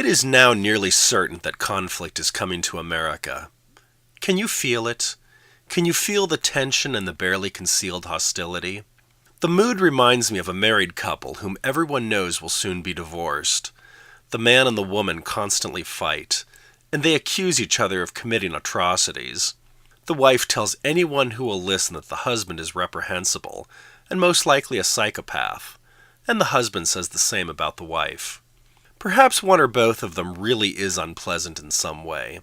It is now nearly certain that conflict is coming to America. Can you feel it? Can you feel the tension and the barely concealed hostility? The mood reminds me of a married couple whom everyone knows will soon be divorced. The man and the woman constantly fight, and they accuse each other of committing atrocities. The wife tells anyone who will listen that the husband is reprehensible, and most likely a psychopath, and the husband says the same about the wife. Perhaps one or both of them really is unpleasant in some way.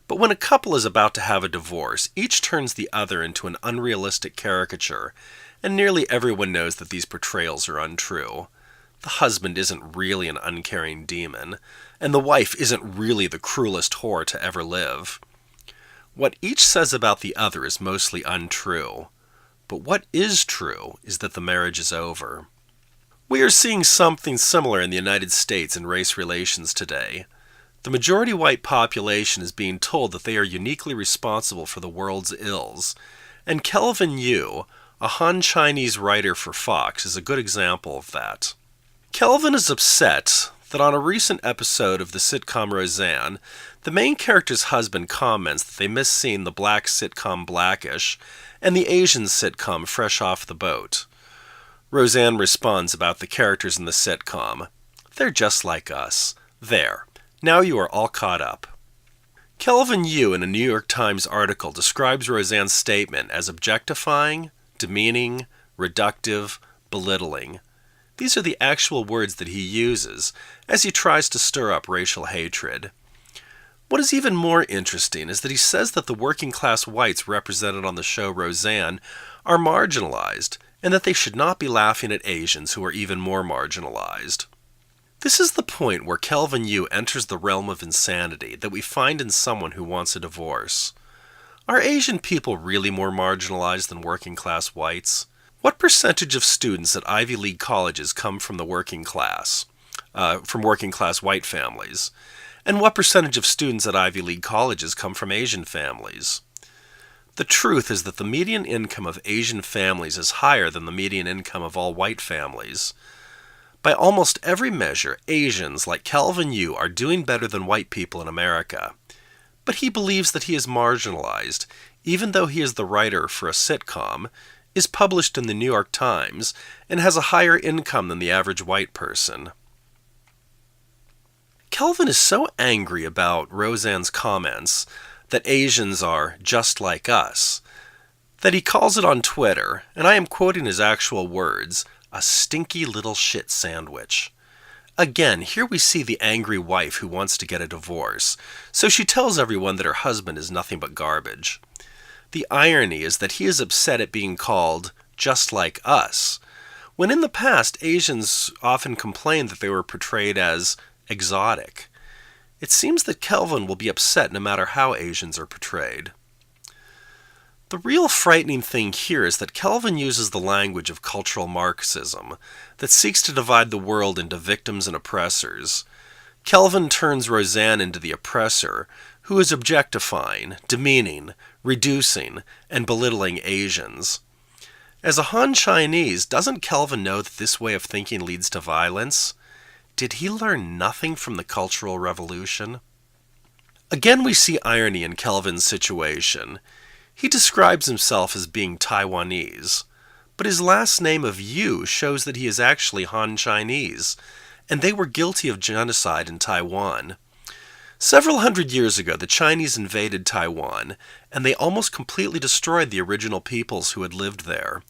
But when a couple is about to have a divorce, each turns the other into an unrealistic caricature, and nearly everyone knows that these portrayals are untrue. The husband isn't really an uncaring demon, and the wife isn't really the cruelest whore to ever live. What each says about the other is mostly untrue, but what is true is that the marriage is over. We are seeing something similar in the United States in race relations today. The majority white population is being told that they are uniquely responsible for the world's ills, and Kelvin Yu, a Han Chinese writer for Fox, is a good example of that. Kelvin is upset that on a recent episode of the sitcom Roseanne, the main character's husband comments that they miss seeing the black sitcom Blackish and the Asian sitcom Fresh Off the Boat. Roseanne responds about the characters in the sitcom. They're just like us. There. Now you are all caught up. Kelvin Yu, in a New York Times article, describes Roseanne's statement as objectifying, demeaning, reductive, belittling. These are the actual words that he uses as he tries to stir up racial hatred. What is even more interesting is that he says that the working-class whites represented on the show Roseanne are marginalized, and that they should not be laughing at Asians who are even more marginalized. This is the point where Kelvin Yu enters the realm of insanity that we find in someone who wants a divorce. Are Asian people really more marginalized than working-class whites? What percentage of students at Ivy League colleges come from the working class white families? And what percentage of students at Ivy League colleges come from Asian families? The truth is that the median income of Asian families is higher than the median income of all white families. By almost every measure, Asians, like Kelvin Yu, are doing better than white people in America. But he believes that he is marginalized, even though he is the writer for a sitcom, is published in the New York Times, and has a higher income than the average white person. Kelvin is so angry about Roseanne's comments that Asians are just like us, that he calls it on Twitter, and I am quoting his actual words, a stinky little shit sandwich. Again, here we see the angry wife who wants to get a divorce, so she tells everyone that her husband is nothing but garbage. The irony is that he is upset at being called just like us, when in the past Asians often complained that they were portrayed as exotic. It seems that Kelvin will be upset no matter how Asians are portrayed. The real frightening thing here is that Kelvin uses the language of cultural Marxism that seeks to divide the world into victims and oppressors. Kelvin turns Roseanne into the oppressor, who is objectifying, demeaning, reducing, and belittling Asians. As a Han Chinese, doesn't Kelvin know that this way of thinking leads to violence? Did he learn nothing from the Cultural Revolution? Again, we see irony in Kelvin's situation. He describes himself as being Taiwanese, but his last name of Yu shows that he is actually Han Chinese, and they were guilty of genocide in Taiwan. Several hundred years ago, the Chinese invaded Taiwan, and they almost completely destroyed the original peoples who had lived there.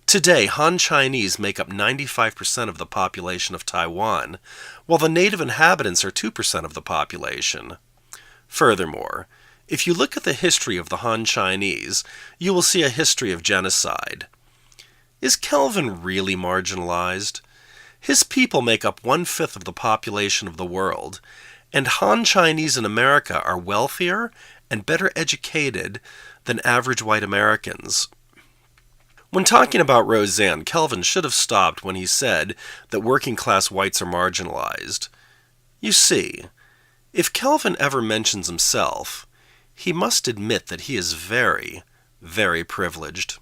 Today, Han Chinese make up 95% of the population of Taiwan, while the native inhabitants are 2% of the population. Furthermore, if you look at the history of the Han Chinese, you will see a history of genocide. Is Kelvin really marginalized? His people make up 1/5 of the population of the world, and Han Chinese in America are wealthier and better educated than average white Americans. When talking about Roseanne, Kelvin should have stopped when he said that working-class whites are marginalized. You see, if Kelvin ever mentions himself, he must admit that he is very, very privileged.